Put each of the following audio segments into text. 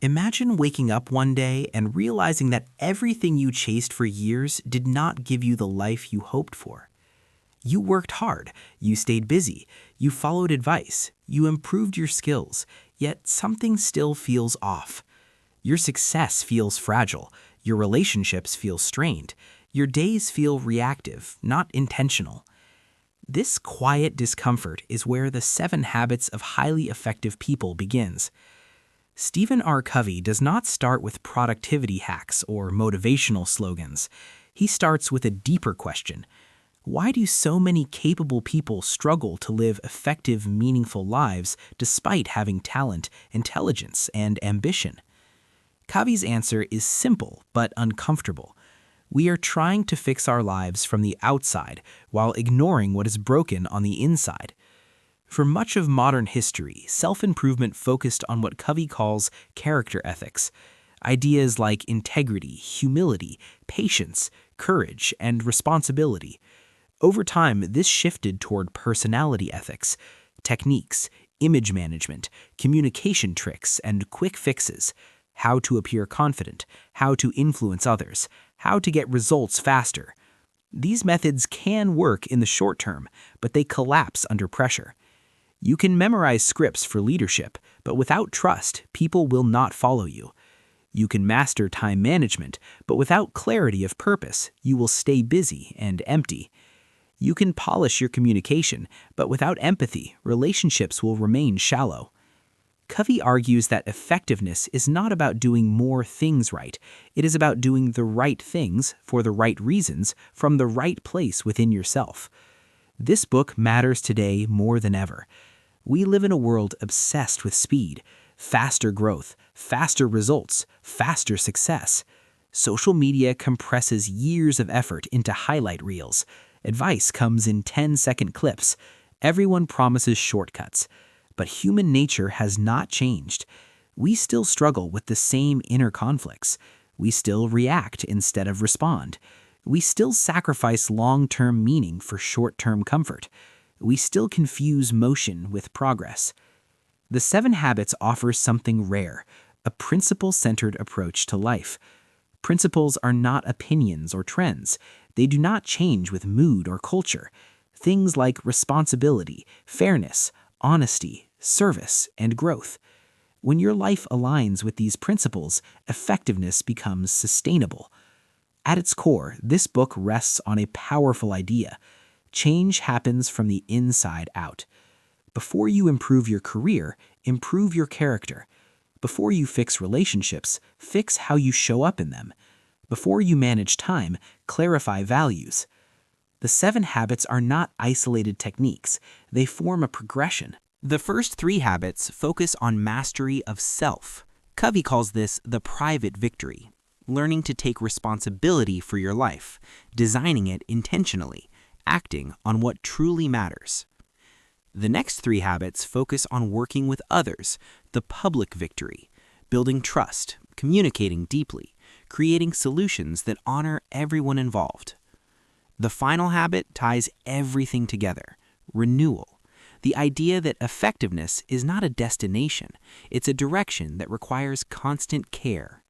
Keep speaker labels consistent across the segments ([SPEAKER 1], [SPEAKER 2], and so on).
[SPEAKER 1] Imagine waking up one day and realizing that everything you chased for years did not give you the life you hoped for. You worked hard, you stayed busy, you followed advice, you improved your skills, yet something still feels off. Your success feels fragile, your relationships feel strained, your days feel reactive, not intentional. This quiet discomfort is where the 7 Habits of Highly Effective People begins. Stephen R. Covey does not start with productivity hacks or motivational slogans. He starts with a deeper question. Why do so many capable people struggle to live effective, meaningful lives despite having talent, intelligence, and ambition? Covey's answer is simple but uncomfortable. We are trying to fix our lives from the outside while ignoring what is broken on the inside. For much of modern history, self-improvement focused on what Covey calls character ethics. Ideas like integrity, humility, patience, courage, and responsibility. Over time, this shifted toward personality ethics, techniques, image management, communication tricks, and quick fixes. How to appear confident, how to influence others, how to get results faster. These methods can work in the short term, but they collapse under pressure. You can memorize scripts for leadership, but without trust, people will not follow you. You can master time management, but without clarity of purpose, you will stay busy and empty. You can polish your communication, but without empathy, relationships will remain shallow. Covey argues that effectiveness is not about doing more things right. It is about doing the right things for the right reasons from the right place within yourself. This book matters today more than ever. We live in a world obsessed with speed, faster growth, faster results, faster success. Social media compresses years of effort into highlight reels. Advice comes in 10-second clips. Everyone promises shortcuts. But human nature has not changed. We still struggle with the same inner conflicts. We still react instead of respond. We still sacrifice long-term meaning for short-term comfort. We still confuse motion with progress. The 7 Habits offers something rare, a principle-centered approach to life. Principles are not opinions or trends. They do not change with mood or culture. Things like responsibility, fairness, honesty, service, and growth. When your life aligns with these principles, effectiveness becomes sustainable. At its core, this book rests on a powerful idea. Change happens from the inside out. Before you improve your career, improve your character. Before you fix relationships, fix how you show up in them. Before you manage time, clarify values. The 7 habits are not isolated techniques. They form a progression. The first 3 habits focus on mastery of self. Covey calls this the private victory, learning to take responsibility for your life, designing it intentionally, acting on what truly matters. The next 3 habits focus on working with others, the public victory, building trust, communicating deeply, creating solutions that honor everyone involved. The final habit ties everything together, renewal. The idea that effectiveness is not a destination, it's a direction that requires constant care.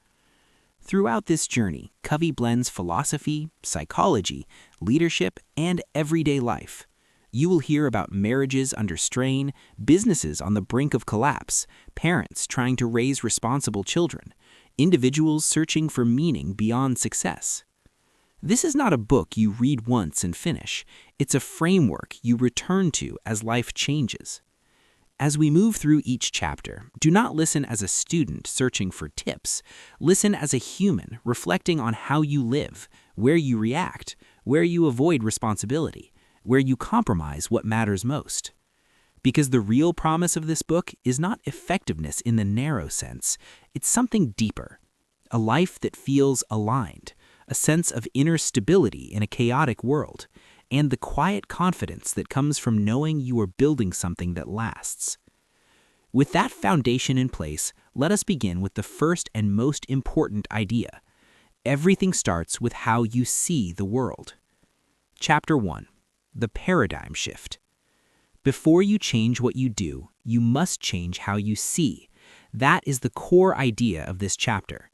[SPEAKER 1] Throughout this journey, Covey blends philosophy, psychology, leadership, and everyday life. You will hear about marriages under strain, businesses on the brink of collapse, parents trying to raise responsible children, individuals searching for meaning beyond success. This is not a book you read once and finish. It's a framework you return to as life changes. As we move through each chapter, do not listen as a student searching for tips. Listen as a human reflecting on how you live, where you react, where you avoid responsibility, where you compromise what matters most. Because the real promise of this book is not effectiveness in the narrow sense. It's something deeper. A life that feels aligned, a sense of inner stability in a chaotic world, and the quiet confidence that comes from knowing you are building something that lasts. With that foundation in place, let us begin with the first and most important idea. Everything starts with how you see the world. Chapter 1. The Paradigm Shift. Before you change what you do, you must change how you see. That is the core idea of this chapter.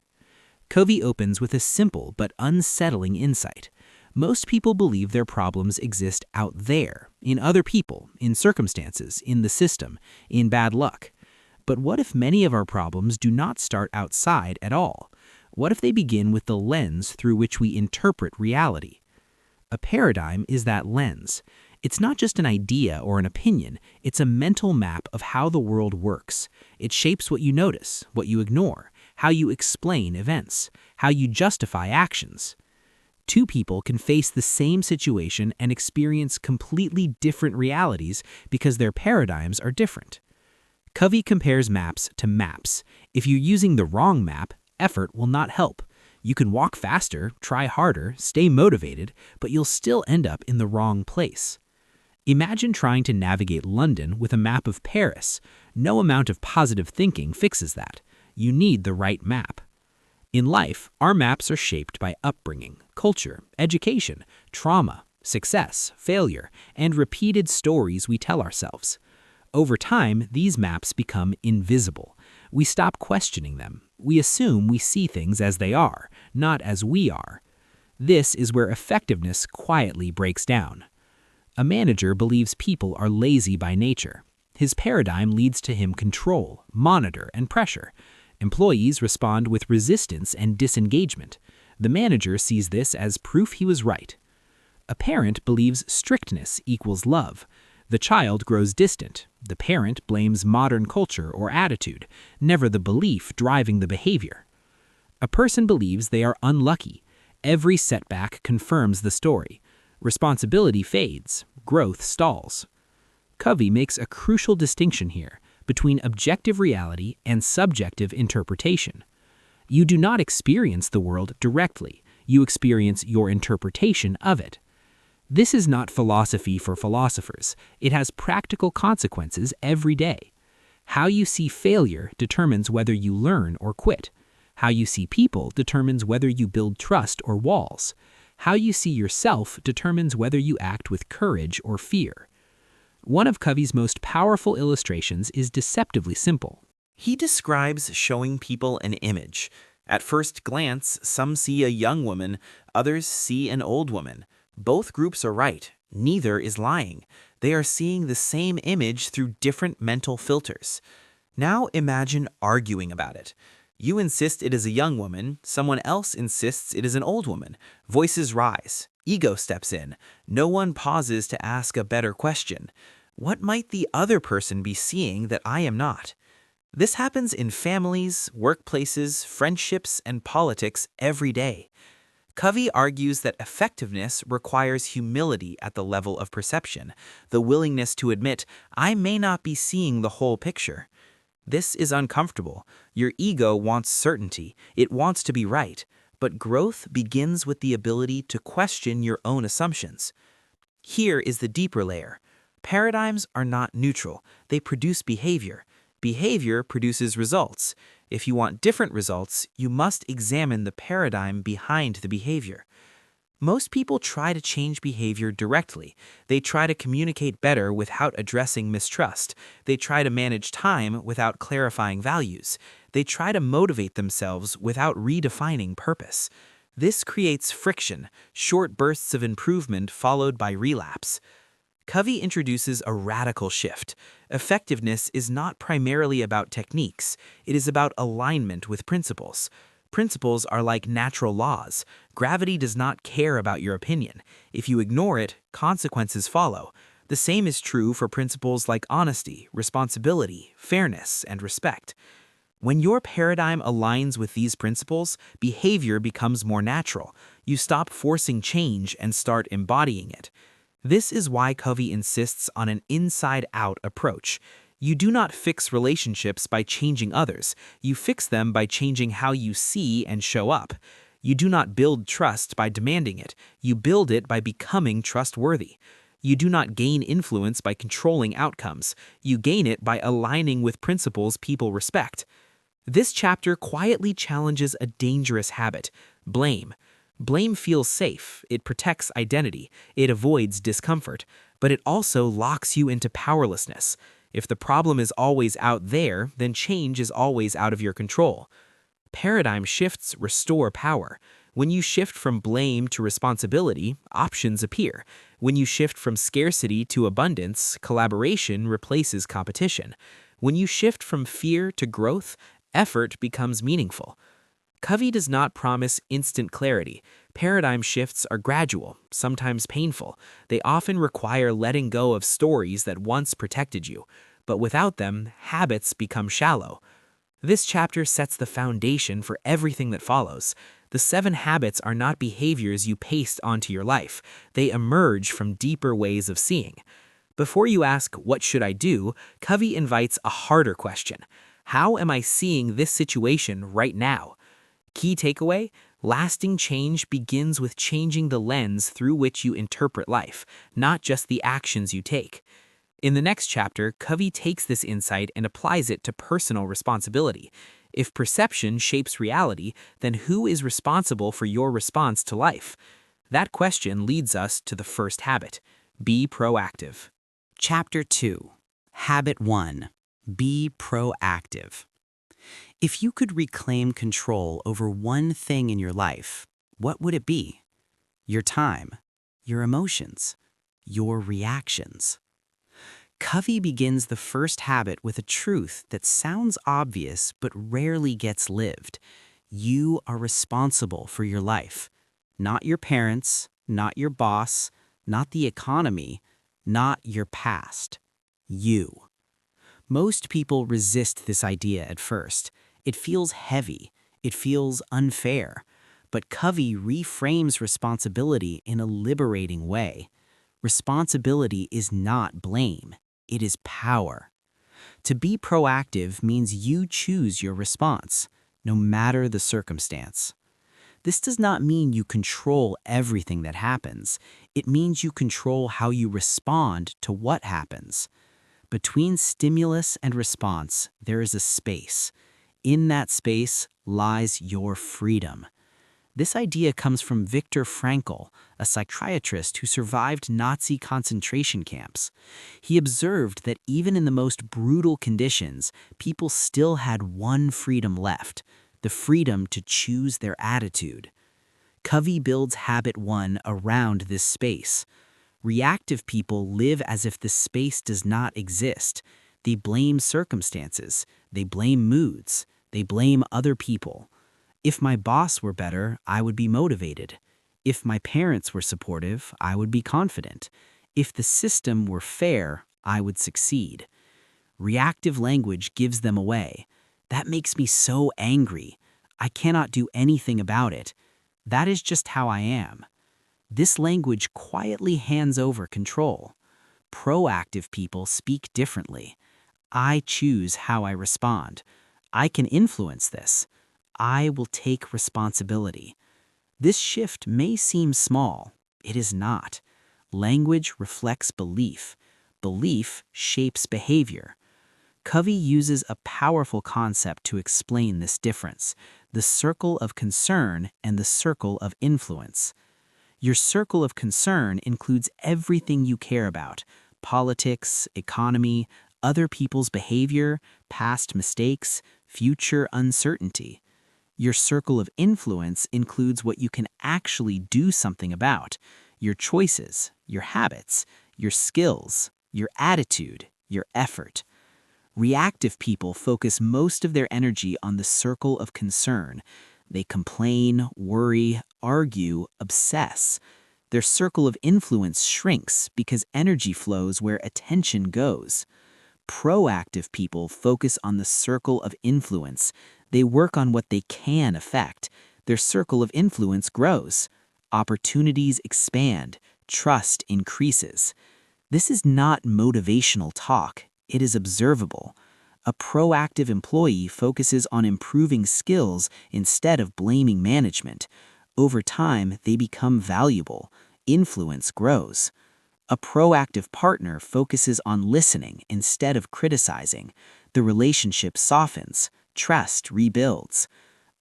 [SPEAKER 1] Covey opens with a simple but unsettling insight. Most people believe their problems exist out there, in other people, in circumstances, in the system, in bad luck. But what if many of our problems do not start outside at all? What if they begin with the lens through which we interpret reality? A paradigm is that lens. It's not just an idea or an opinion, it's a mental map of how the world works. It shapes what you notice, what you ignore, how you explain events, how you justify actions. Two people can face the same situation and experience completely different realities because their paradigms are different. Covey compares maps to maps. If you're using the wrong map, effort will not help. You can walk faster, try harder, stay motivated, but you'll still end up in the wrong place. Imagine trying to navigate London with a map of Paris. No amount of positive thinking fixes that. You need the right map. In life, our maps are shaped by upbringing, culture, education, trauma, success, failure, and repeated stories we tell ourselves. Over time, these maps become invisible. We stop questioning them. We assume we see things as they are, not as we are. This is where effectiveness quietly breaks down. A manager believes people are lazy by nature. His paradigm leads to him control, monitor, and pressure. Employees respond with resistance and disengagement. The manager sees this as proof he was right. A parent believes strictness equals love. The child grows distant. The parent blames modern culture or attitude, never the belief driving the behavior. A person believes they are unlucky. Every setback confirms the story. Responsibility fades. Growth stalls. Covey makes a crucial distinction here between objective reality and subjective interpretation. You do not experience the world directly. You experience your interpretation of it. This is not philosophy for philosophers. It has practical consequences every day. How you see failure determines whether you learn or quit. How you see people determines whether you build trust or walls. How you see yourself determines whether you act with courage or fear. One of Covey's most powerful illustrations is deceptively simple. He describes showing people an image. At first glance, some see a young woman, others see an old woman. Both groups are right. Neither is lying. They are seeing the same image through different mental filters. Now imagine arguing about it. You insist it is a young woman, someone else insists it is an old woman. Voices rise. Ego steps in. No one pauses to ask a better question. What might the other person be seeing that I am not? This happens in families, workplaces, friendships, and politics every day. Covey argues that effectiveness requires humility at the level of perception, the willingness to admit, I may not be seeing the whole picture. This is uncomfortable. Your ego wants certainty. It wants to be right. But growth begins with the ability to question your own assumptions. Here is the deeper layer. Paradigms are not neutral. They produce behavior. Behavior produces results. If you want different results, you must examine the paradigm behind the behavior. Most people try to change behavior directly. They try to communicate better without addressing mistrust. They try to manage time without clarifying values. They try to motivate themselves without redefining purpose. This creates friction, short bursts of improvement followed by relapse. Covey introduces a radical shift. Effectiveness is not primarily about techniques. It is about alignment with principles. Principles are like natural laws. Gravity does not care about your opinion. If you ignore it, consequences follow. The same is true for principles like honesty, responsibility, fairness, and respect. When your paradigm aligns with these principles, behavior becomes more natural. You stop forcing change and start embodying it. This is why Covey insists on an inside-out approach. You do not fix relationships by changing others. You fix them by changing how you see and show up. You do not build trust by demanding it. You build it by becoming trustworthy. You do not gain influence by controlling outcomes. You gain it by aligning with principles people respect. This chapter quietly challenges a dangerous habit: blame. Blame feels safe. It protects identity. It avoids discomfort. But it also locks you into powerlessness. If the problem is always out there, then change is always out of your control. Paradigm shifts restore power. When you shift from blame to responsibility, options appear. When you shift from scarcity to abundance, collaboration replaces competition. When you shift from fear to growth, effort becomes meaningful. Covey does not promise instant clarity. Paradigm shifts are gradual, sometimes painful. They often require letting go of stories that once protected you, but without them, habits become shallow. This chapter sets the foundation for everything that follows. The 7 habits are not behaviors you paste onto your life. They emerge from deeper ways of seeing. Before you ask, "What should I do?" Covey invites a harder question. How am I seeing this situation right now? Key takeaway: lasting change begins with changing the lens through which you interpret life, not just the actions you take. In the next chapter, Covey takes this insight and applies it to personal responsibility. If perception shapes reality, then who is responsible for your response to life? That question leads us to the first habit: be proactive. Chapter 2. Habit 1. Be proactive. If you could reclaim control over one thing in your life, what would it be? Your time, your emotions, your reactions. Covey begins the first habit with a truth that sounds obvious but rarely gets lived. You are responsible for your life. Not your parents, not your boss, not the economy, not your past. You. Most people resist this idea at first. It feels heavy. It feels unfair. But Covey reframes responsibility in a liberating way. Responsibility is not blame. It is power. To be proactive means you choose your response, no matter the circumstance. This does not mean you control everything that happens. It means you control how you respond to what happens. Between stimulus and response, there is a space. In that space lies your freedom. This idea comes from Viktor Frankl, a psychiatrist who survived Nazi concentration camps. He observed that even in the most brutal conditions, people still had one freedom left: the freedom to choose their attitude. Covey builds habit 1 around this space. Reactive people live as if the space does not exist. They blame circumstances. They blame moods. They blame other people. If my boss were better, I would be motivated. If my parents were supportive, I would be confident. If the system were fair, I would succeed. Reactive language gives them away. That makes me so angry. I cannot do anything about it. That is just how I am. This language quietly hands over control. Proactive people speak differently. I choose how I respond. I can influence this. I will take responsibility. This shift may seem small. It is not. Language reflects belief. Belief shapes behavior. Covey uses a powerful concept to explain this difference: the circle of concern and the circle of influence. Your circle of concern includes everything you care about: politics, economy, other people's behavior, past mistakes, future uncertainty. Your circle of influence includes what you can actually do something about: your choices, your habits, your skills, your attitude, your effort. Reactive people focus most of their energy on the circle of concern. They complain, worry, argue, obsess. Their circle of influence shrinks because energy flows where attention goes. Proactive people focus on the circle of influence. They work on what they can affect. Their circle of influence grows. Opportunities expand. Trust increases. This is not motivational talk. It is observable. A proactive employee focuses on improving skills instead of blaming management. Over time, they become valuable. Influence grows. A proactive partner focuses on listening instead of criticizing. The relationship softens. Trust rebuilds.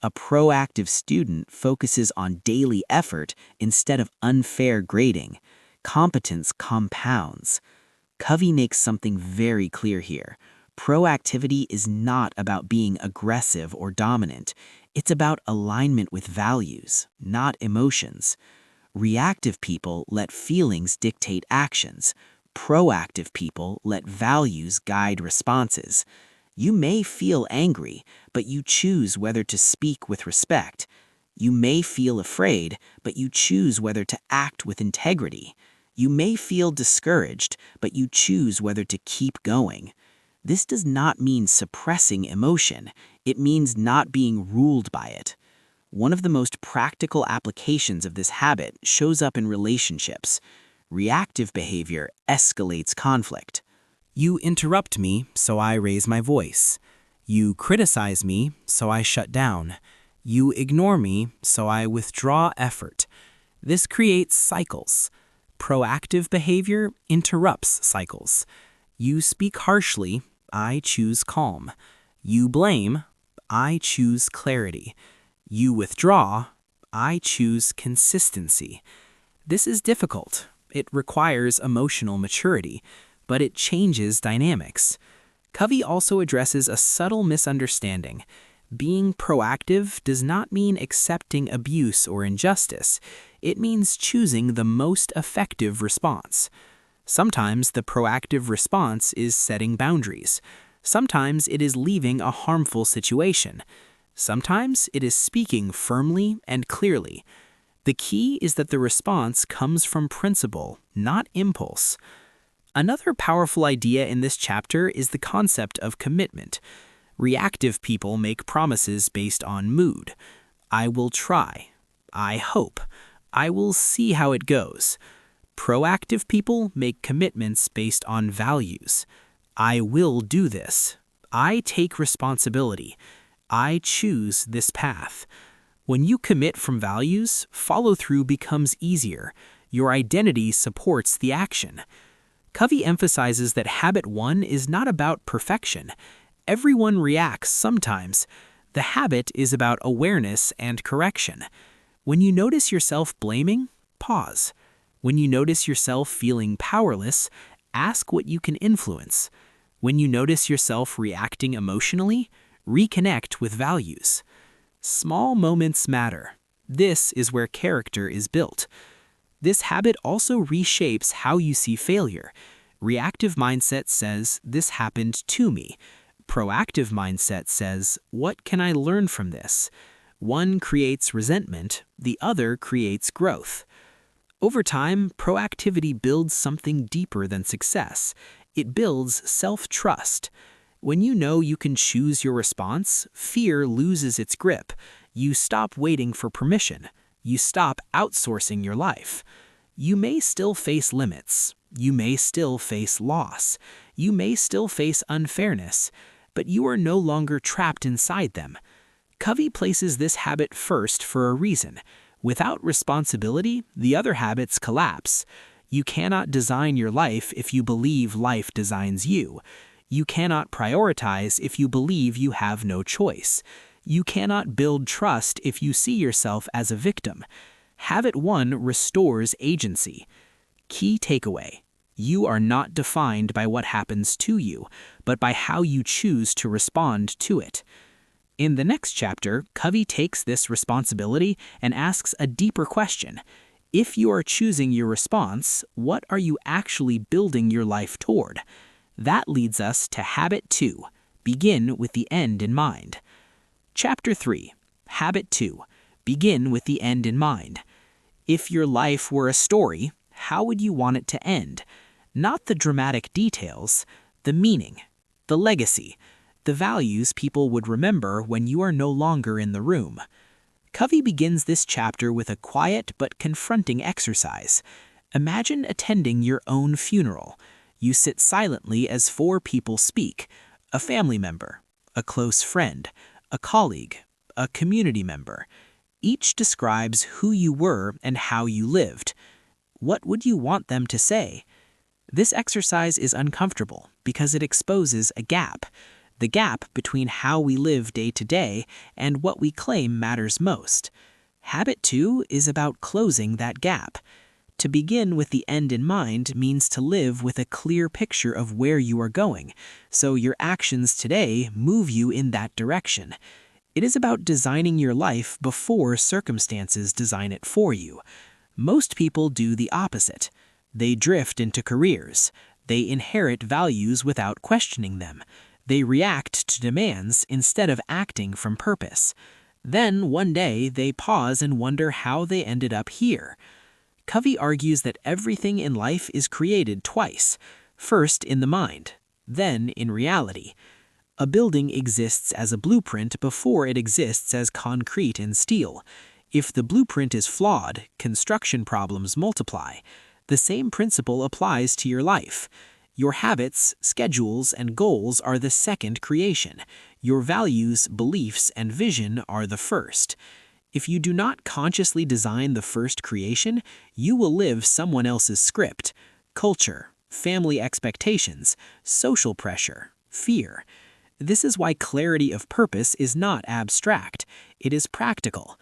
[SPEAKER 1] A proactive student focuses on daily effort instead of unfair grading. Competence compounds. Covey makes something very clear here. Proactivity is not about being aggressive or dominant. It's about alignment with values, not emotions. Reactive people let feelings dictate actions. Proactive people let values guide responses. You may feel angry, but you choose whether to speak with respect. You may feel afraid, but you choose whether to act with integrity. You may feel discouraged, but you choose whether to keep going. This does not mean suppressing emotion. It means not being ruled by it. One of the most practical applications of this habit shows up in relationships. Reactive behavior escalates conflict. You interrupt me, so I raise my voice. You criticize me, so I shut down. You ignore me, so I withdraw effort. This creates cycles. Proactive behavior interrupts cycles. You speak harshly, I choose calm. You blame, I choose clarity. You withdraw, I choose consistency. This is difficult. It requires emotional maturity, but it changes dynamics. Covey also addresses a subtle misunderstanding. Being proactive does not mean accepting abuse or injustice. It means choosing the most effective response. Sometimes the proactive response is setting boundaries. Sometimes it is leaving a harmful situation. Sometimes it is speaking firmly and clearly. The key is that the response comes from principle, not impulse. Another powerful idea in this chapter is the concept of commitment. Reactive people make promises based on mood. I will try. I hope. I will see how it goes. Proactive people make commitments based on values. I will do this. I take responsibility. I choose this path. When you commit from values, follow-through becomes easier. Your identity supports the action. Covey emphasizes that habit 1 is not about perfection. Everyone reacts sometimes. The habit is about awareness and correction. When you notice yourself blaming, pause. When you notice yourself feeling powerless, ask what you can influence. When you notice yourself reacting emotionally, reconnect with values. Small moments matter. This is where character is built. This habit also reshapes how you see failure. Reactive mindset says, this happened to me. Proactive mindset says, what can I learn from this? One creates resentment, the other creates growth. Over time, proactivity builds something deeper than success. It builds self-trust. When you know you can choose your response, fear loses its grip. You stop waiting for permission. You stop outsourcing your life. You may still face limits. You may still face loss. You may still face unfairness, but you are no longer trapped inside them. Covey places this habit first for a reason. Without responsibility, the other habits collapse. You cannot design your life if you believe life designs you. You cannot prioritize if you believe you have no choice. You cannot build trust if you see yourself as a victim. Habit 1 restores agency. Key takeaway: you are not defined by what happens to you, but by how you choose to respond to it. In the next chapter, Covey takes this responsibility and asks a deeper question. If you are choosing your response, what are you actually building your life toward? That leads us to Habit 2, begin with the end in mind. Chapter 3, Habit 2, begin with the end in mind. If your life were a story, how would you want it to end? Not the dramatic details, the meaning, the legacy, the values people would remember when you are no longer in the room. Covey begins this chapter with a quiet but confronting exercise. Imagine attending your own funeral. You sit silently as 4 people speak: a family member, a close friend, a colleague, a community member. Each describes who you were and how you lived. What would you want them to say? This exercise is uncomfortable because it exposes a gap. The gap between how we live day to day and what we claim matters most. Habit 2 is about closing that gap. To begin with the end in mind means to live with a clear picture of where you are going, so your actions today move you in that direction. It is about designing your life before circumstances design it for you. Most people do the opposite. They drift into careers. They inherit values without questioning them. They react to demands instead of acting from purpose. Then, one day, they pause and wonder how they ended up here. Covey argues that everything in life is created twice, first in the mind, then in reality. A building exists as a blueprint before it exists as concrete and steel. If the blueprint is flawed, construction problems multiply. The same principle applies to your life. Your habits, schedules, and goals are the second creation. Your values, beliefs, and vision are the first. If you do not consciously design the first creation, you will live someone else's script, culture, family expectations, social pressure, fear. This is why clarity of purpose is not abstract. It is practical.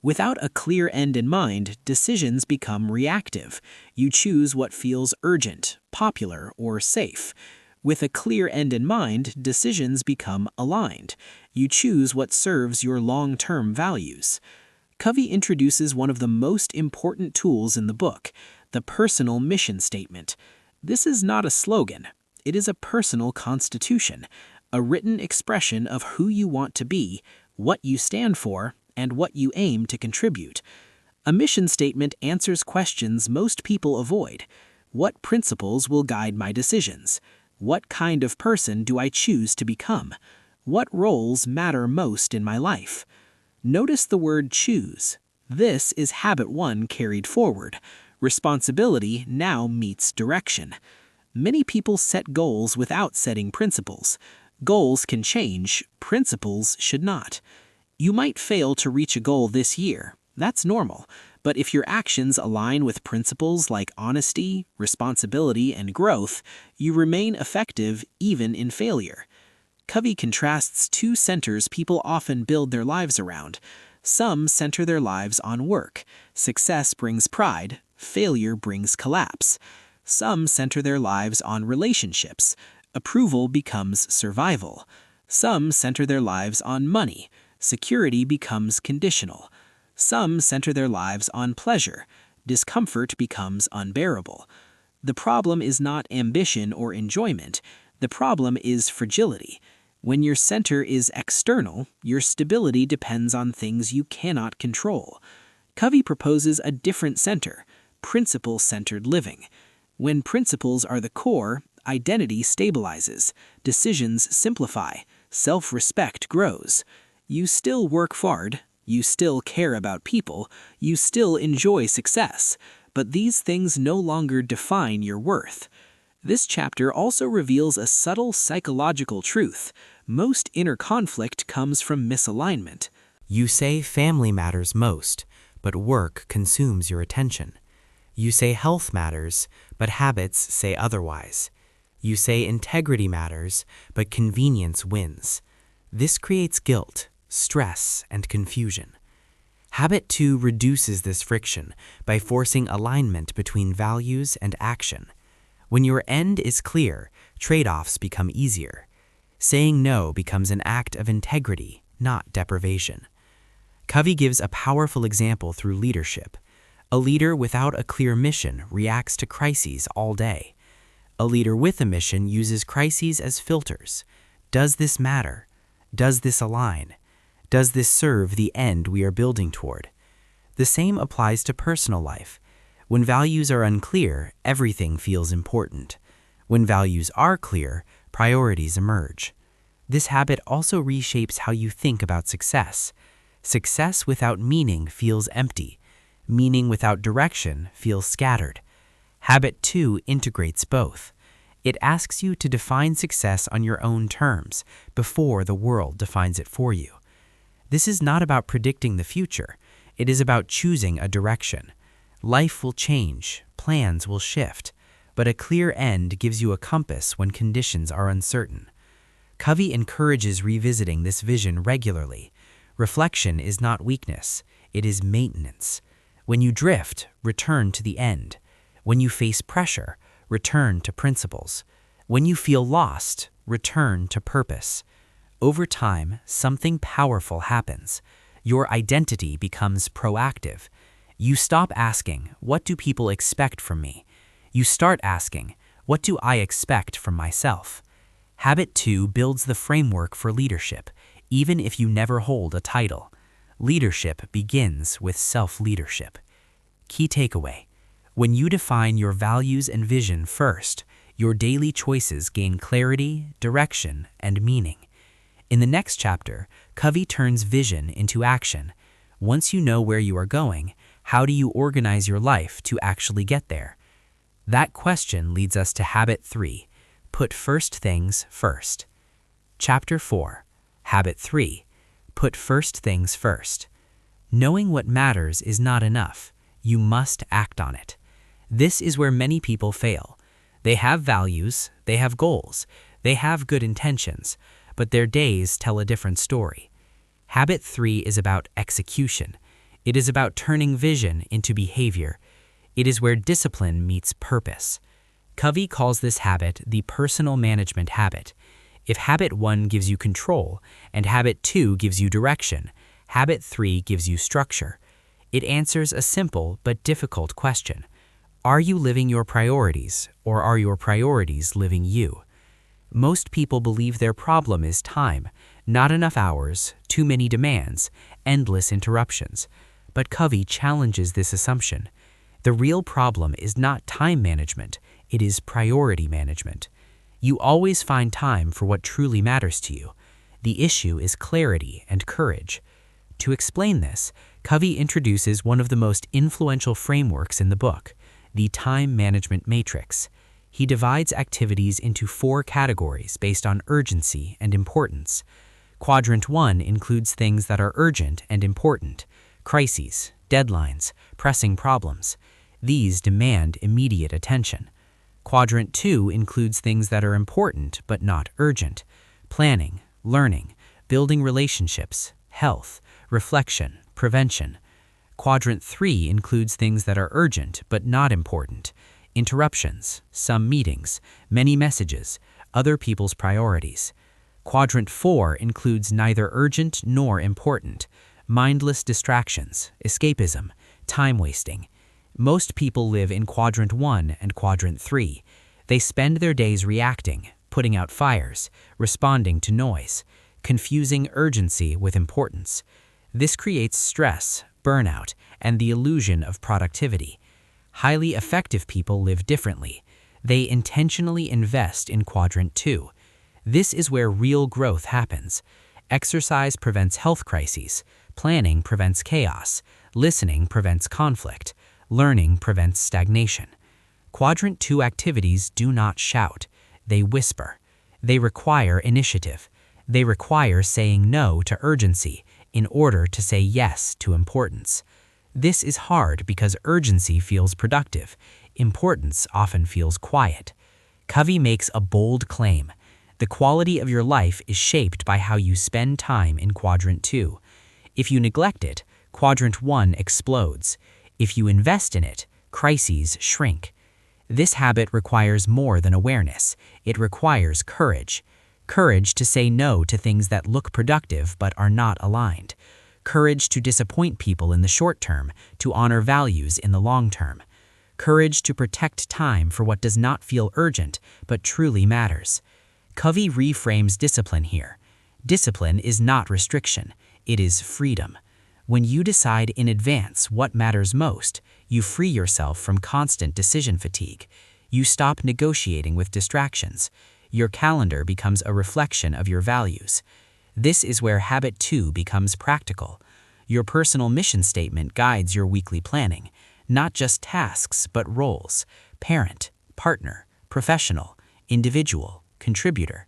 [SPEAKER 1] Without a clear end in mind, decisions become reactive. You choose what feels urgent, popular, or safe. With a clear end in mind, decisions become aligned. You choose what serves your long-term values. Covey introduces one of the most important tools in the book, the personal mission statement. This is not a slogan. It is a personal constitution, a written expression of who you want to be, what you stand for, and what you aim to contribute. A mission statement answers questions most people avoid. What principles will guide my decisions? What kind of person do I choose to become? What roles matter most in my life? Notice the word choose. This is habit 1 carried forward. Responsibility now meets direction. Many people set goals without setting principles. Goals can change, principles should not. You might fail to reach a goal this year. That's normal. But if your actions align with principles like honesty, responsibility, and growth, you remain effective even in failure. Covey contrasts two centers people often build their lives around. Some center their lives on work. Success brings pride. Failure brings collapse. Some center their lives on relationships. Approval becomes survival. Some center their lives on money. Security becomes conditional. Some center their lives on pleasure. Discomfort becomes unbearable. The problem is not ambition or enjoyment. The problem is fragility. When your center is external, your stability depends on things you cannot control. Covey proposes a different center, principle-centered living. When principles are the core, identity stabilizes, decisions simplify, self-respect grows. You still work hard, you still care about people, you still enjoy success, but these things no longer define your worth. This chapter also reveals a subtle psychological truth. Most inner conflict comes from misalignment. You say family matters most, but work consumes your attention. You say health matters, but habits say otherwise. You say integrity matters, but convenience wins. This creates guilt, stress, and confusion. Habit 2 reduces this friction by forcing alignment between values and action. When your end is clear, trade-offs become easier. Saying no becomes an act of integrity, not deprivation. Covey gives a powerful example through leadership. A leader without a clear mission reacts to crises all day. A leader with a mission uses crises as filters. Does this matter? Does this align? Does this serve the end we are building toward? The same applies to personal life. When values are unclear, everything feels important. When values are clear, priorities emerge. This habit also reshapes how you think about success. Success without meaning feels empty. Meaning without direction feels scattered. Habit 2 integrates both. It asks you to define success on your own terms before the world defines it for you. This is not about predicting the future. It is about choosing a direction. Life will change, plans will shift, but a clear end gives you a compass when conditions are uncertain. Covey encourages revisiting this vision regularly. Reflection is not weakness, it is maintenance. When you drift, return to the end. When you face pressure, return to principles. When you feel lost, return to purpose. Over time, something powerful happens. Your identity becomes proactive. You stop asking, "What do people expect from me?" You start asking, "What do I expect from myself?" Habit 2 builds the framework for leadership, even if you never hold a title. Leadership begins with self-leadership. Key takeaway: when you define your values and vision first, your daily choices gain clarity, direction, and meaning. In the next chapter, Covey turns vision into action. Once you know where you are going, how do you organize your life to actually get there? That question leads us to Habit 3, put first things first. Chapter 4, Habit 3, put first things first. Knowing what matters is not enough. You must act on it. This is where many people fail. They have values, they have goals, they have good intentions, but their days tell a different story. Habit 3 is about execution. It is about turning vision into behavior. It is where discipline meets purpose. Covey calls this habit the personal management habit. If Habit 1 gives you control and Habit 2 gives you direction, Habit 3 gives you structure. It answers a simple but difficult question. Are you living your priorities, or are your priorities living you? Most people believe their problem is time, not enough hours, too many demands, endless interruptions. But Covey challenges this assumption. The real problem is not time management, it is priority management. You always find time for what truly matters to you. The issue is clarity and courage. To explain this, Covey introduces one of the most influential frameworks in the book, the time management matrix. He divides activities into 4 categories based on urgency and importance. Quadrant 1 includes things that are urgent and important: crises, deadlines, pressing problems. These demand immediate attention. Quadrant 2 includes things that are important but not urgent: planning, learning, building relationships, health, reflection, prevention. Quadrant 3 includes things that are urgent but not important: interruptions, some meetings, many messages, other people's priorities. Quadrant 4 includes neither urgent nor important: mindless distractions, escapism, time wasting. Most people live in Quadrant 1 and Quadrant 3. They spend their days reacting, putting out fires, responding to noise, confusing urgency with importance. This creates stress, burnout, and the illusion of productivity. Highly effective people live differently. They intentionally invest in Quadrant 2. This is where real growth happens. Exercise prevents health crises. Planning prevents chaos. Listening prevents conflict. Learning prevents stagnation. Quadrant 2 activities do not shout. They whisper. They require initiative. They require saying no to urgency in order to say yes to importance. This is hard because urgency feels productive. Importance often feels quiet. Covey makes a bold claim. The quality of your life is shaped by how you spend time in Quadrant 2. If you neglect it, Quadrant 1 explodes. If you invest in it, crises shrink. This habit requires more than awareness. It requires courage. Courage to say no to things that look productive but are not aligned. Courage to disappoint people in the short term, to honor values in the long term. Courage to protect time for what does not feel urgent but truly matters. Covey reframes discipline here. Discipline is not restriction, it is freedom. When you decide in advance what matters most, you free yourself from constant decision fatigue. You stop negotiating with distractions. Your calendar becomes a reflection of your values. This is where Habit 2 becomes practical. Your personal mission statement guides your weekly planning, not just tasks but roles: parent, partner, professional, individual, contributor.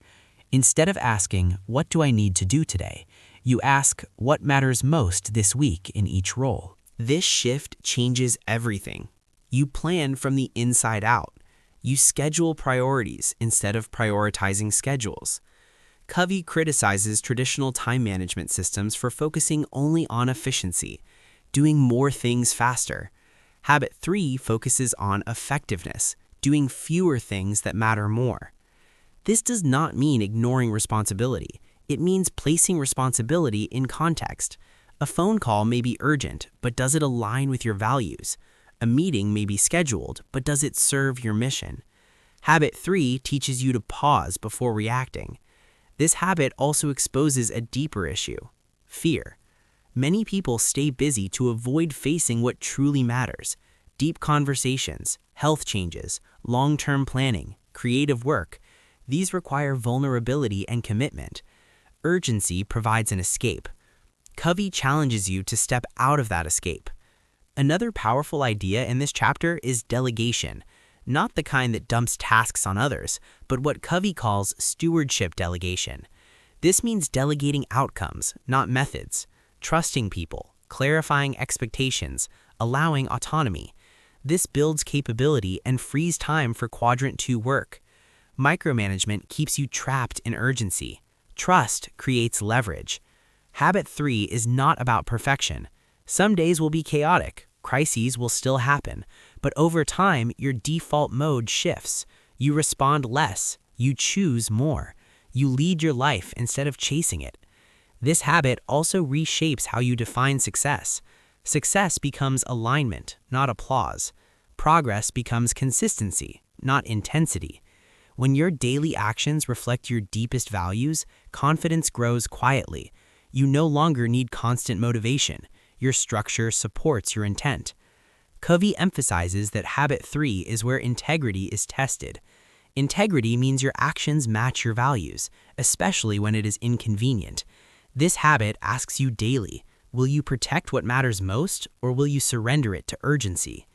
[SPEAKER 1] Instead of asking, "What do I need to do today?" you ask, "What matters most this week in each role?" This shift changes everything. You plan from the inside out. You schedule priorities instead of prioritizing schedules. Covey criticizes traditional time management systems for focusing only on efficiency. doing more things faster. Habit 3 focuses on effectiveness, doing fewer things that matter more. This does not mean ignoring responsibility. It means placing responsibility in context. A phone call may be urgent, but does it align with your values? A meeting may be scheduled, but does it serve your mission? Habit 3 teaches you to pause before reacting. This habit also exposes a deeper issue: fear. Many people stay busy to avoid facing what truly matters: deep conversations, health changes, long-term planning, creative work. These require vulnerability and commitment. Urgency provides an escape. Covey challenges you to step out of that escape. Another powerful idea in this chapter is delegation, not the kind that dumps tasks on others, but what Covey calls stewardship delegation. This means delegating outcomes, not methods, trusting people, clarifying expectations, allowing autonomy. This builds capability and frees time for Quadrant 2 work. Micromanagement keeps you trapped in urgency. Trust creates leverage. Habit 3 is not about perfection. Some days will be chaotic, crises will still happen, but over time, your default mode shifts. You respond less, you choose more. You lead your life instead of chasing it. This habit also reshapes how you define success. Success becomes alignment, not applause. Progress becomes consistency, not intensity. When your daily actions reflect your deepest values, confidence grows quietly. You no longer need constant motivation. Your structure supports your intent. Covey emphasizes that habit 3 is where integrity is tested. Integrity means your actions match your values, especially when it is inconvenient. This habit asks you daily: will you protect what matters most, or will you surrender it to urgency?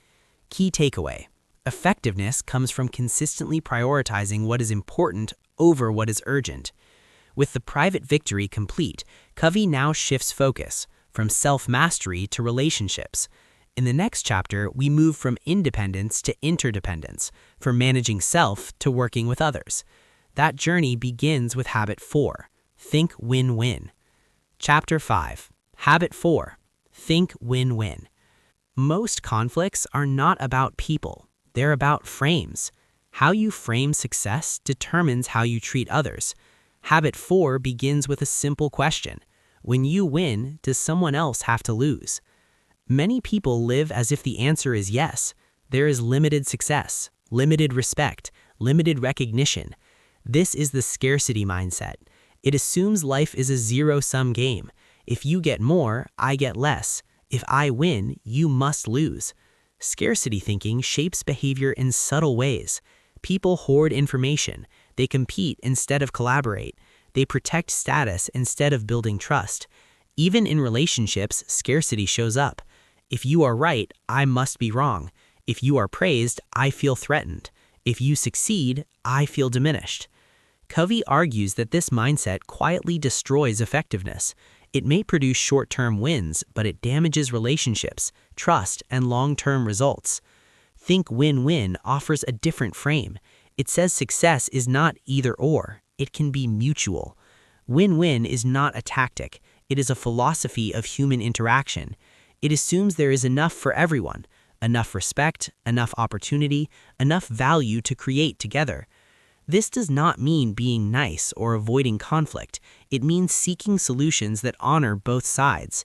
[SPEAKER 1] Key takeaway: effectiveness comes from consistently prioritizing what is important over what is urgent. With the private victory complete, Covey now shifts focus from self-mastery to relationships. In the next chapter, we move from independence to interdependence, from managing self to working with others. That journey begins with Habit 4, Think Win-Win. Chapter 5, Habit 4, Think Win-Win. Most conflicts are not about people, they're about frames. How you frame success determines how you treat others. Habit 4 begins with a simple question: when you win, does someone else have to lose? Many people live as if the answer is yes. There is limited success, limited respect, limited recognition. This is the scarcity mindset. It assumes life is a zero-sum game. If you get more, I get less. If I win, you must lose. Scarcity thinking shapes behavior in subtle ways. People hoard information. They compete instead of collaborate. They protect status instead of building trust. Even in relationships, scarcity shows up. If you are right, I must be wrong. If you are praised, I feel threatened. If you succeed, I feel diminished. Covey argues that this mindset quietly destroys effectiveness. It may produce short-term wins, but it damages relationships, trust, and long-term results. Think Win-Win offers a different frame. It says success is not either-or. It can be mutual. Win-win is not a tactic. It is a philosophy of human interaction. It assumes there is enough for everyone, enough respect, enough opportunity, enough value to create together. This does not mean being nice or avoiding conflict. It means seeking solutions that honor both sides.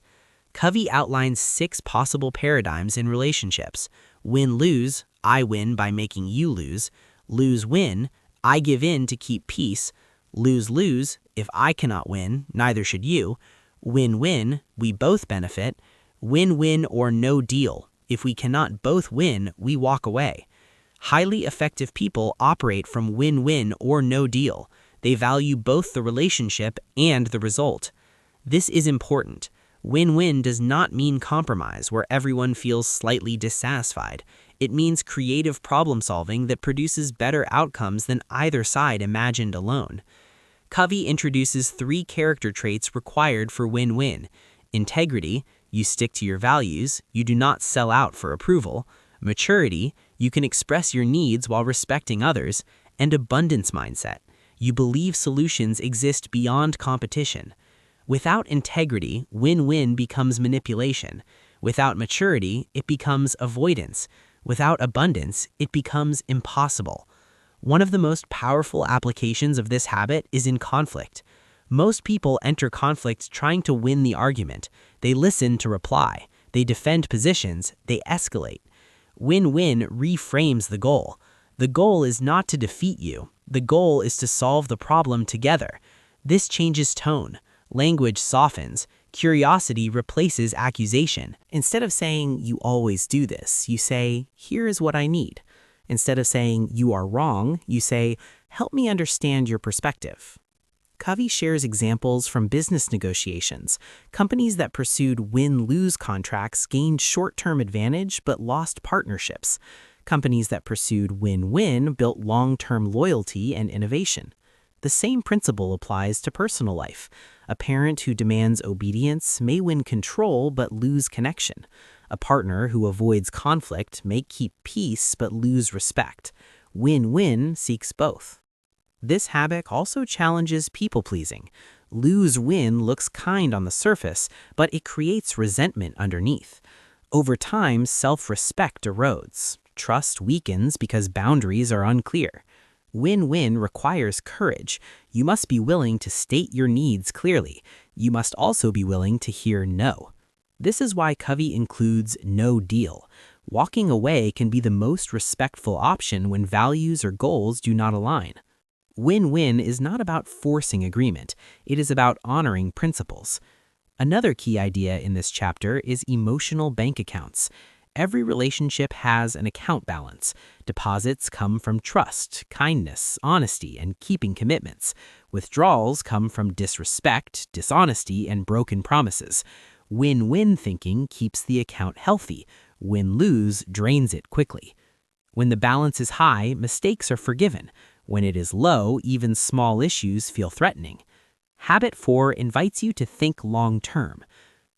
[SPEAKER 1] Covey outlines 6 possible paradigms in relationships: win-lose, I win by making you lose; lose-win, I give in to keep peace; lose-lose, if I cannot win, neither should you; win-win, we both benefit; win-win or no deal, if we cannot both win, we walk away. Highly effective people operate from win-win or no deal. They value both the relationship and the result. This is important. Win-win does not mean compromise where everyone feels slightly dissatisfied. It means creative problem-solving that produces better outcomes than either side imagined alone. Covey introduces 3 character traits required for win-win: integrity, you stick to your values, you do not sell out for approval; maturity, you can express your needs while respecting others; and abundance mindset, you believe solutions exist beyond competition. Without integrity, win-win becomes manipulation. Without maturity, it becomes avoidance. Without abundance, it becomes impossible. One of the most powerful applications of this habit is in conflict. Most people enter conflict trying to win the argument. They listen to reply. They defend positions. They escalate. Win-win reframes the goal. The goal is not to defeat you. The goal is to solve the problem together. This changes tone. Language softens. Curiosity replaces accusation. Instead of saying, "You always do this," you say, "Here is what I need." Instead of saying, "You are wrong," you say, "Help me understand your perspective." Covey shares examples from business negotiations. Companies that pursued win-lose contracts gained short-term advantage but lost partnerships. Companies that pursued win-win built long-term loyalty and innovation. The same principle applies to personal life. A parent who demands obedience may win control but lose connection. A partner who avoids conflict may keep peace but lose respect. Win-win seeks both. This habit also challenges people-pleasing. Lose-win looks kind on the surface, but it creates resentment underneath. Over time, self-respect erodes. Trust weakens because boundaries are unclear. Win-win requires courage. You must be willing to state your needs clearly. You must also be willing to hear no. This is why Covey includes no deal. Walking away can be the most respectful option when values or goals do not align. Win-win is not about forcing agreement. It is about honoring principles. Another key idea in this chapter is emotional bank accounts. Every relationship has an account balance. Deposits come from trust, kindness, honesty, and keeping commitments. Withdrawals come from disrespect, dishonesty, and broken promises. Win-win thinking keeps the account healthy. Win-lose drains it quickly. When the balance is high, mistakes are forgiven. When it is low, even small issues feel threatening. Habit 4 invites you to think long-term.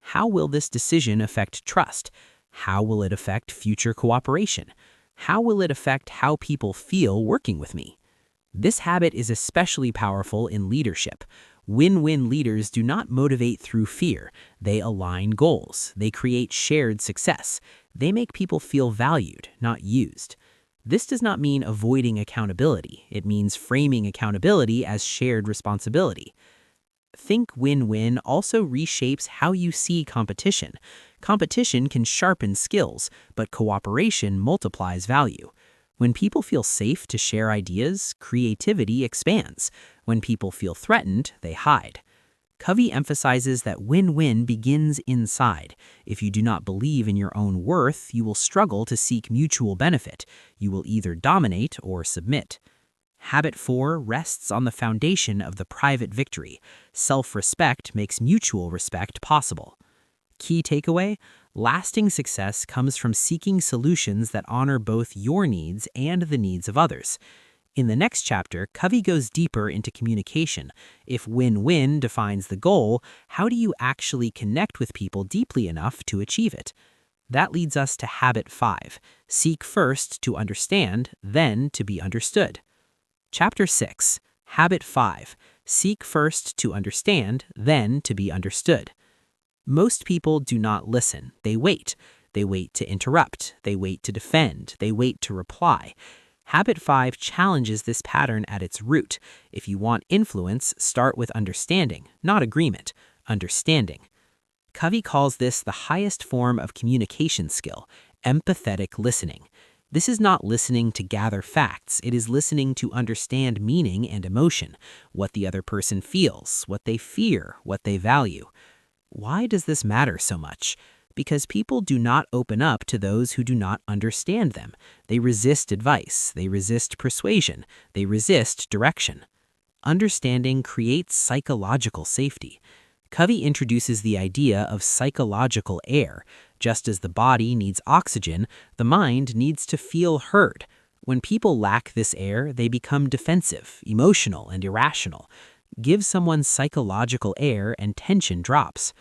[SPEAKER 1] How will this decision affect trust? How will it affect future cooperation? How will it affect how people feel working with me? This habit is especially powerful in leadership. Win-win leaders do not motivate through fear. They align goals. They create shared success. They make people feel valued, not used. This does not mean avoiding accountability. It means framing accountability as shared responsibility. Think win-win also reshapes how you see competition. Competition can sharpen skills, but cooperation multiplies value. When people feel safe to share ideas, creativity expands. When people feel threatened, they hide. Covey emphasizes that win-win begins inside. If you do not believe in your own worth, you will struggle to seek mutual benefit. You will either dominate or submit. Habit 4 rests on the foundation of the private victory. Self-respect makes mutual respect possible. Key takeaway: lasting success comes from seeking solutions that honor both your needs and the needs of others. In the next chapter, Covey goes deeper into communication. If win-win defines the goal, how do you actually connect with people deeply enough to achieve it? That leads us to Habit 5. Seek first to understand, then to be understood. Chapter 6. Habit 5. Seek first to understand, then to be understood. Most people do not listen. They wait. They wait to interrupt. They wait to defend. They wait to reply. Habit 5 challenges this pattern at its root. If you want influence, start with understanding, not agreement. Understanding. Covey calls this the highest form of communication skill, empathetic listening. This is not listening to gather facts. It is listening to understand meaning and emotion, what the other person feels, what they fear, what they value. Why does this matter so much? Because people do not open up to those who do not understand them. They resist advice. They resist persuasion. They resist direction. Understanding creates psychological safety. Covey introduces the idea of psychological air. Just as the body needs oxygen, the mind needs to feel heard. When people lack this air, they become defensive, emotional, and irrational. Give someone psychological air and tension drops.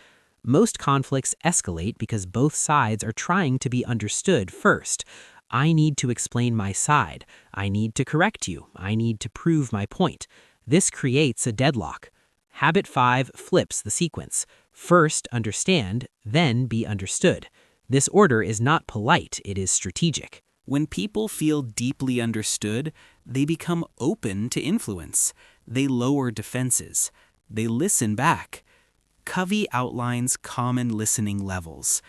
[SPEAKER 1] Most conflicts escalate because both sides are trying to be understood first. I need to explain my side. I need to correct you. I need to prove my point. This creates a deadlock. Habit 5 flips the sequence. First understand, then be understood. This order is not polite, it is strategic. When people feel deeply understood, they become open to influence. They lower defenses. They listen back. Covey outlines common listening levels.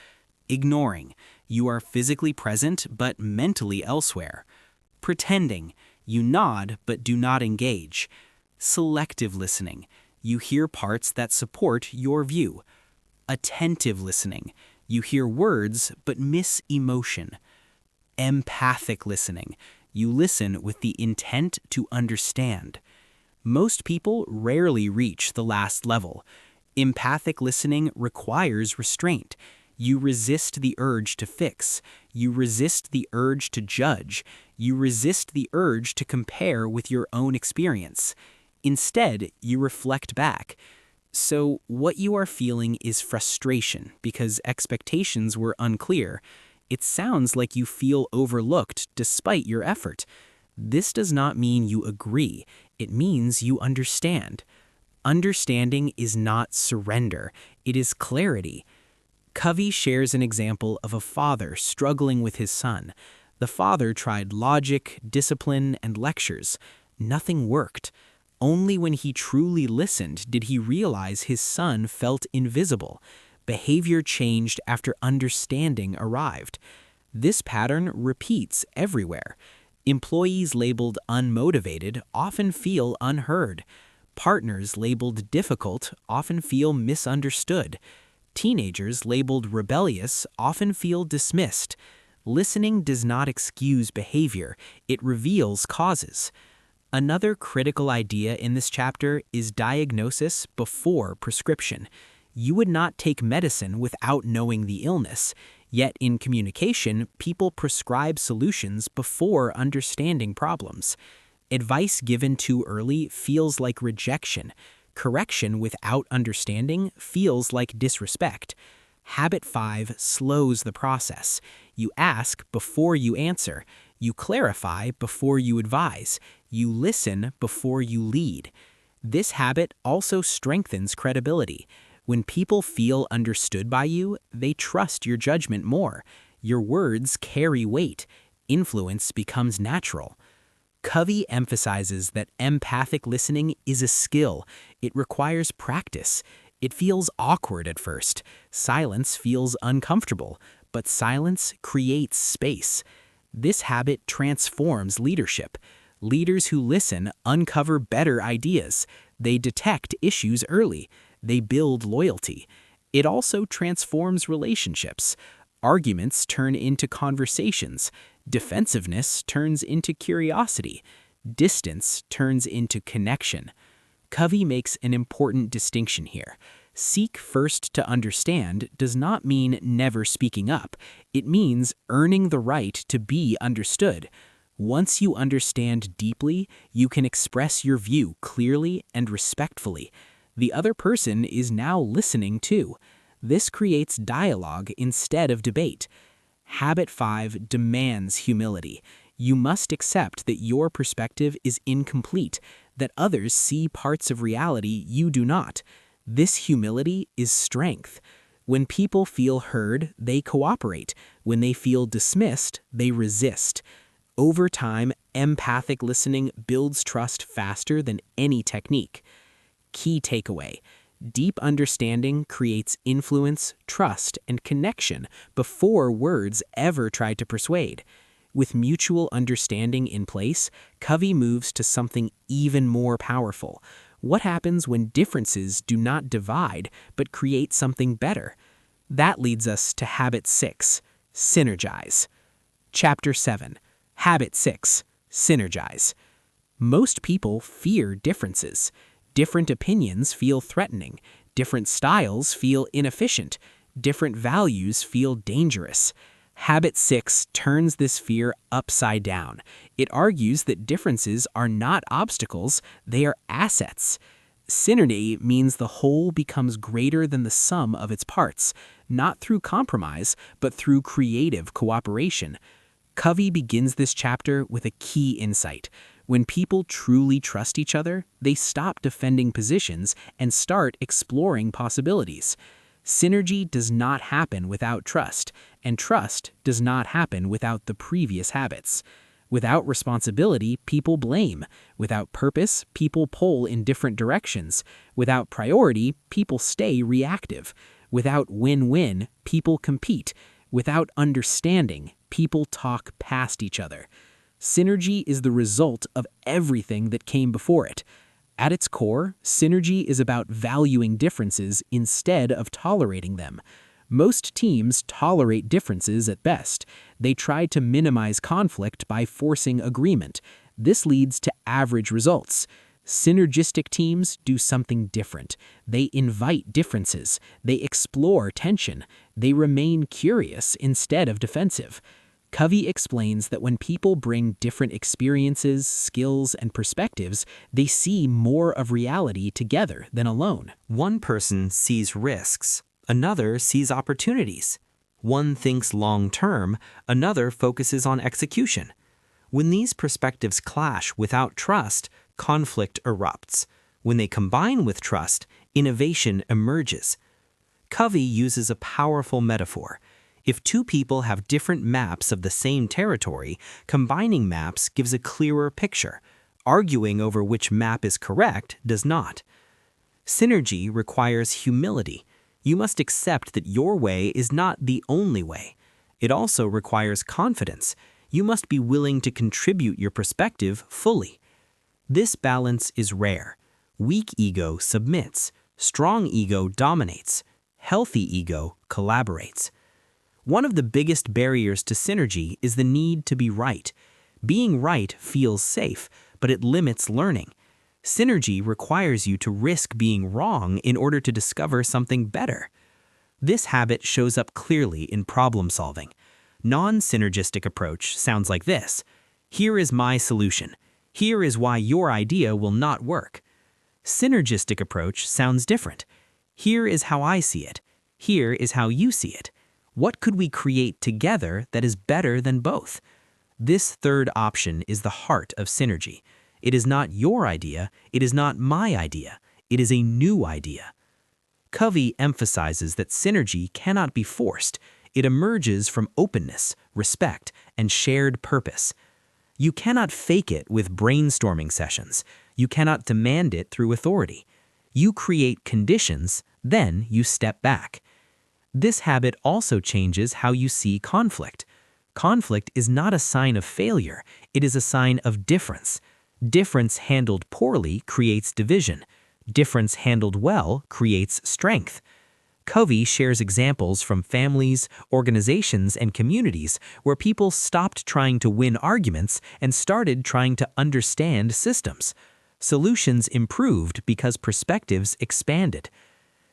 [SPEAKER 1] Ignoring, you are physically present but mentally elsewhere. Pretending, you nod but do not engage. Selective listening, you hear parts that support your view. Attentive listening, you hear words but miss emotion. Empathic listening, you listen with the intent to understand. Most people rarely reach the last level. Empathic listening requires restraint. You resist the urge to fix. You resist the urge to judge. You resist the urge to compare with your own experience. Instead, you reflect back. So what you are feeling is frustration because expectations were unclear. It sounds like you feel overlooked despite your effort. This does not mean you agree. It means you understand. Understanding is not surrender. It is clarity. Covey shares an example of a father struggling with his son. The father tried logic, discipline, and lectures. Nothing worked. Only when he truly listened did he realize his son felt invisible. Behavior changed after understanding arrived. This pattern repeats everywhere. Employees labeled unmotivated often feel unheard. Partners labeled difficult often feel misunderstood. Teenagers labeled rebellious often feel dismissed. Listening does not excuse behavior, it reveals causes. Another critical idea in this chapter is diagnosis before prescription. You would not take medicine without knowing the illness, yet in communication, people prescribe solutions before understanding problems. Advice given too early feels like rejection. Correction without understanding feels like disrespect. Habit 5 slows the process. You ask before you answer. You clarify before you advise. You listen before you lead. This habit also strengthens credibility. When people feel understood by you, they trust your judgment more. Your words carry weight. Influence becomes natural. Covey emphasizes that empathic listening is a skill. It requires practice. It feels awkward at first. Silence feels uncomfortable, but silence creates space. This habit transforms leadership. Leaders who listen uncover better ideas. They detect issues early. They build loyalty. It also transforms relationships. Arguments turn into conversations. Defensiveness turns into curiosity. Distance turns into connection. Covey makes an important distinction here. Seek first to understand does not mean never speaking up. It means earning the right to be understood. Once you understand deeply, you can express your view clearly and respectfully. The other person is now listening too. This creates dialogue instead of debate. Habit 5 demands humility. You must accept that your perspective is incomplete, that others see parts of reality you do not. This humility is strength. When people feel heard, they cooperate. When they feel dismissed, they resist. Over time, empathic listening builds trust faster than any technique. Key takeaway: deep understanding creates influence, trust, and connection before words ever try to persuade. With mutual understanding in place, Covey moves to something even more powerful. What happens when differences do not divide but create something better? That leads us to Habit 6, Synergize. Chapter 7, Habit 6, Synergize. Most people fear differences. Different opinions feel threatening. Different styles feel inefficient. Different values feel dangerous. Habit 6 turns this fear upside down. It argues that differences are not obstacles, they are assets. Synergy means the whole becomes greater than the sum of its parts, not through compromise, but through creative cooperation. Covey begins this chapter with a key insight. When people truly trust each other, they stop defending positions and start exploring possibilities. Synergy does not happen without trust, and trust does not happen without the previous habits. Without responsibility, people blame. Without purpose, people pull in different directions. Without priority, people stay reactive. Without win-win, people compete. Without understanding, people talk past each other. Synergy is the result of everything that came before it. At its core, synergy is about valuing differences instead of tolerating them. Most teams tolerate differences at best. They try to minimize conflict by forcing agreement. This leads to average results. Synergistic teams do something different. They invite differences. They explore tension. They remain curious instead of defensive. Covey explains that when people bring different experiences, skills, and perspectives, they see more of reality together than alone. One person sees risks. Another sees opportunities. One thinks long-term, another focuses on execution. When these perspectives clash without trust, conflict erupts. When they combine with trust, innovation emerges. Covey uses a powerful metaphor. If two people have different maps of the same territory, combining maps gives a clearer picture. Arguing over which map is correct does not. Synergy requires humility. You must accept that your way is not the only way. It also requires confidence. You must be willing to contribute your perspective fully. This balance is rare. Weak ego submits. Strong ego dominates. Healthy ego collaborates. One of the biggest barriers to synergy is the need to be right. Being right feels safe, but it limits learning. Synergy requires you to risk being wrong in order to discover something better. This habit shows up clearly in problem solving. Non-synergistic approach sounds like this. Here is my solution. Here is why your idea will not work. Synergistic approach sounds different. Here is how I see it. Here is how you see it. What could we create together that is better than both? This third option is the heart of synergy. It is not your idea, it is not my idea, it is a new idea. Covey emphasizes that synergy cannot be forced. It emerges from openness, respect, and shared purpose. You cannot fake it with brainstorming sessions. You cannot demand it through authority. You create conditions, then you step back. This habit also changes how you see conflict. Conflict is not a sign of failure, it is a sign of difference. Difference handled poorly creates division. Difference handled well creates strength. Covey shares examples from families, organizations, and communities where people stopped trying to win arguments and started trying to understand systems. Solutions improved because perspectives expanded.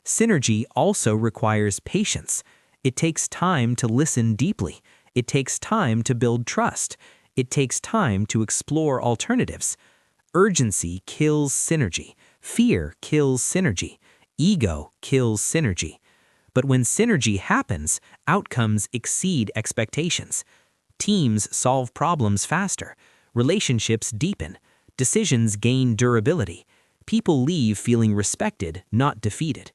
[SPEAKER 1] Synergy also requires patience. It takes time to listen deeply. It takes time to build trust. It takes time to explore alternatives. Urgency kills synergy. Fear kills synergy. Ego kills synergy. But when synergy happens, outcomes exceed expectations. Teams solve problems faster. Relationships deepen. Decisions gain durability. People leave feeling respected, not defeated.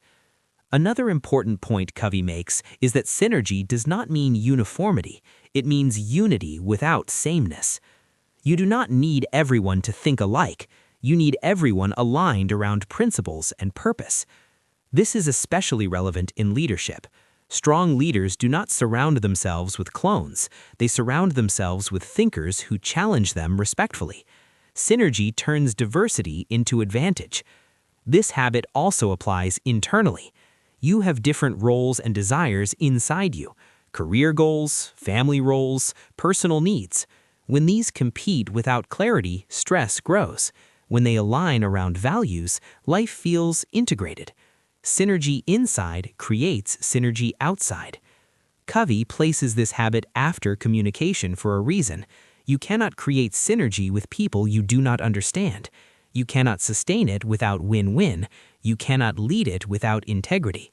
[SPEAKER 1] Another important point Covey makes is that synergy does not mean uniformity. It means unity without sameness. You do not need everyone to think alike. You need everyone aligned around principles and purpose. This is especially relevant in leadership. Strong leaders do not surround themselves with clones. They surround themselves with thinkers who challenge them respectfully. Synergy turns diversity into advantage. This habit also applies internally. You have different roles and desires inside you. Career goals, family roles, personal needs. When these compete without clarity, stress grows. When they align around values, life feels integrated. Synergy inside creates synergy outside. Covey places this habit after communication for a reason. You cannot create synergy with people you do not understand. You cannot sustain it without win-win. You cannot lead it without integrity.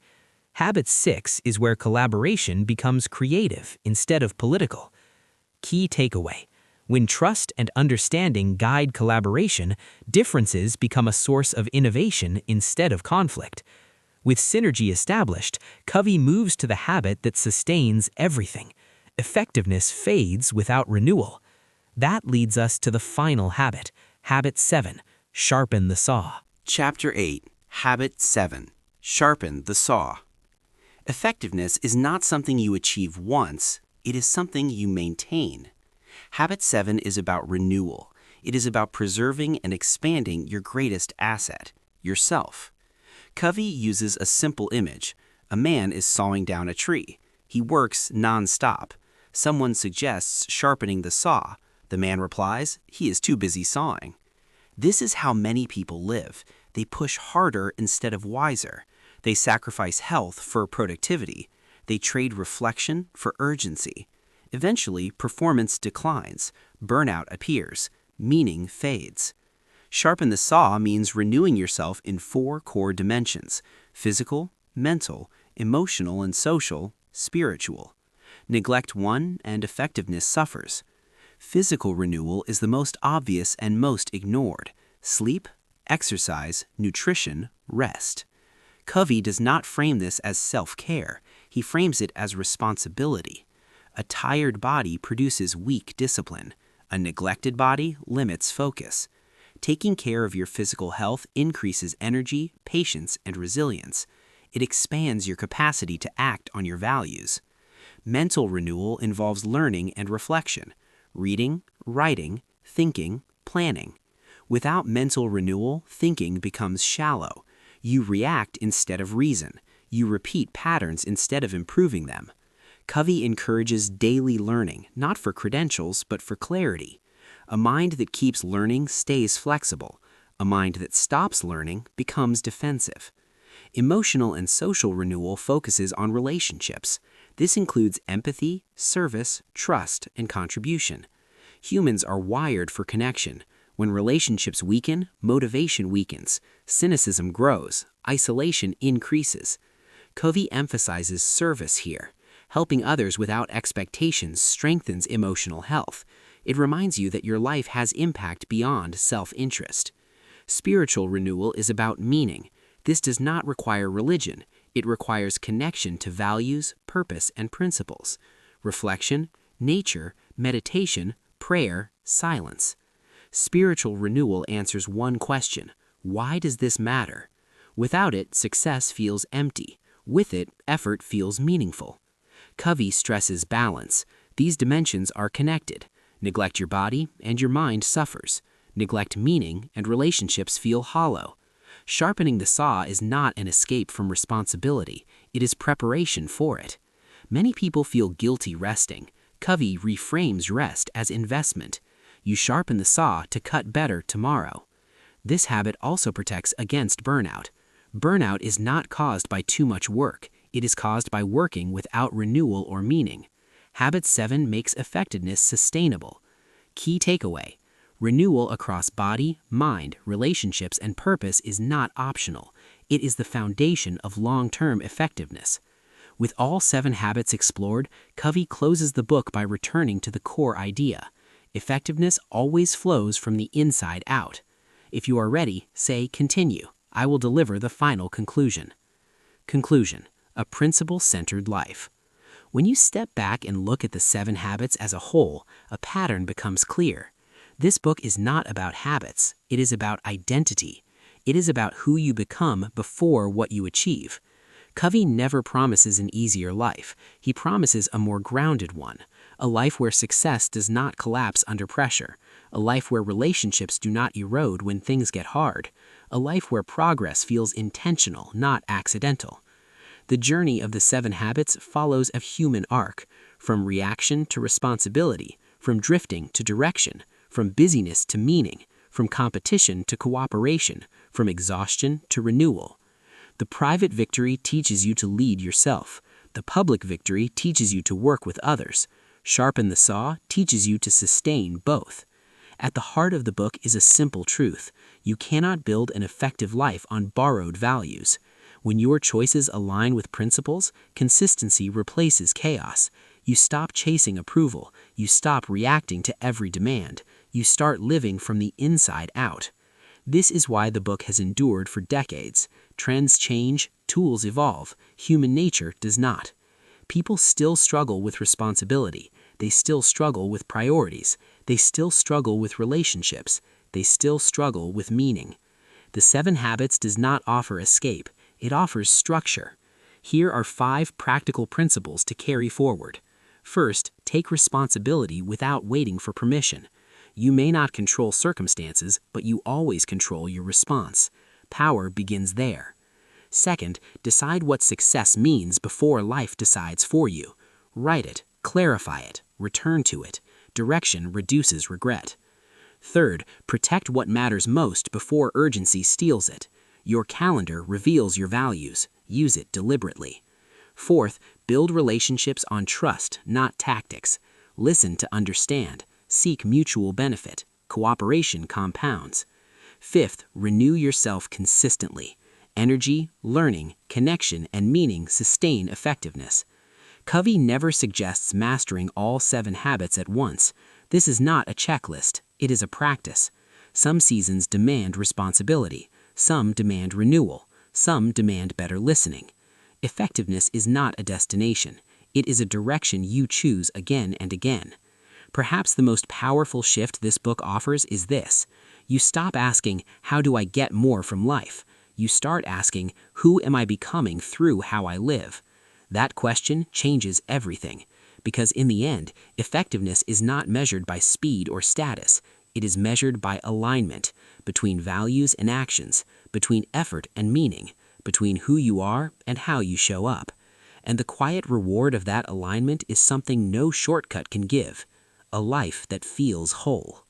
[SPEAKER 1] Habit 6 is where collaboration becomes creative instead of political. Key takeaway: when trust and understanding guide collaboration, differences become a source of innovation instead of conflict. With synergy established, Covey moves to the habit that sustains everything. Effectiveness fades without renewal. That leads us to the final habit, Habit 7, Sharpen the Saw.
[SPEAKER 2] Chapter 8, Habit 7, Sharpen the Saw. Effectiveness is not something you achieve once, it is something you maintain. Habit 7 is about renewal. It is about preserving and expanding your greatest asset, yourself. Covey uses a simple image. A man is sawing down a tree. He works non-stop. Someone suggests sharpening the saw. The man replies, he is too busy sawing. This is how many people live. They push harder instead of wiser. They sacrifice health for productivity. They trade reflection for urgency. Eventually, performance declines, burnout appears, meaning fades. Sharpen the saw means renewing yourself in 4 core dimensions: physical, mental, emotional and social, spiritual. Neglect one and effectiveness suffers. Physical renewal is the most obvious and most ignored: sleep, exercise, nutrition, rest. Covey does not frame this as self-care. He frames it as responsibility. A tired body produces weak discipline. A neglected body limits focus. Taking care of your physical health increases energy, patience, and resilience. It expands your capacity to act on your values. Mental renewal involves learning and reflection, reading, writing, thinking, planning. Without mental renewal, thinking becomes shallow. You react instead of reason. You repeat patterns instead of improving them. Covey encourages daily learning, not for credentials, but for clarity. A mind that keeps learning stays flexible. A mind that stops learning becomes defensive. Emotional and social renewal focuses on relationships. This includes empathy, service, trust, and contribution. Humans are wired for connection. When relationships weaken, motivation weakens, cynicism grows, isolation increases. Covey emphasizes service here. Helping others without expectations strengthens emotional health. It reminds you that your life has impact beyond self-interest. Spiritual renewal is about meaning. This does not require religion. It requires connection to values, purpose, and principles. Reflection, nature, meditation, prayer, silence. Spiritual renewal answers one question: why does this matter? Without it, success feels empty. With it, effort feels meaningful. Covey stresses balance. These dimensions are connected. Neglect your body, and your mind suffers. Neglect meaning, and relationships feel hollow. Sharpening the saw is not an escape from responsibility. It is preparation for it. Many people feel guilty resting. Covey reframes rest as investment. You sharpen the saw to cut better tomorrow. This habit also protects against burnout. Burnout is not caused by too much work. It is caused by working without renewal or meaning. Habit 7 makes effectiveness sustainable. Key takeaway: renewal across body, mind, relationships, and purpose is not optional. It is the foundation of long-term effectiveness. With all 7 habits explored, Covey closes the book by returning to the core idea. Effectiveness always flows from the inside out. If you are ready, say continue. I will deliver the final conclusion. Conclusion: a principle-centered life. When you step back and look at the 7 habits as a whole, a pattern becomes clear. This book is not about habits. It is about identity. It is about who you become before what you achieve. Covey never promises an easier life. He promises a more grounded one. A life where success does not collapse under pressure. A life where relationships do not erode when things get hard. A life where progress feels intentional, not accidental. The journey of the 7 habits follows a human arc, from reaction to responsibility, from drifting to direction, from busyness to meaning, from competition to cooperation, from exhaustion to renewal. The private victory teaches you to lead yourself. The public victory teaches you to work with others. Sharpen the saw teaches you to sustain both. At the heart of the book is a simple truth: you cannot build an effective life on borrowed values. When your choices align with principles, consistency replaces chaos. You stop chasing approval. You stop reacting to every demand. You start living from the inside out. This is why the book has endured for decades. Trends change,
[SPEAKER 3] Tools evolve. Human nature does not. People still struggle with responsibility. They still struggle with priorities. They still struggle with relationships. They still struggle with meaning. The 7 Habits does not offer escape. It offers structure. Here are 5 practical principles to carry forward. First, take responsibility without waiting for permission. You may not control circumstances, but you always control your response. Power begins there. Second, decide what success means before life decides for you. Write it, clarify it, return to it. Direction reduces regret. Third, protect what matters most before urgency steals it. Your calendar reveals your values. Use it deliberately. Fourth, build relationships on trust, not tactics. Listen to understand. Seek mutual benefit. Cooperation compounds. Fifth, renew yourself consistently. Energy, learning, connection, and meaning sustain effectiveness. Covey never suggests mastering all 7 habits at once. This is not a checklist. It is a practice. Some seasons demand responsibility. Some demand renewal. Some demand better listening. Effectiveness is not a destination. It is a direction you choose again and again. Perhaps the most powerful shift this book offers is this. You stop asking, how do I get more from life? You start asking, who am I becoming through how I live? That question changes everything, because in the end, effectiveness is not measured by speed or status. It is measured by alignment between values and actions, between effort and meaning, between who you are and how you show up. And the quiet reward of that alignment is something no shortcut can give, a life that feels whole.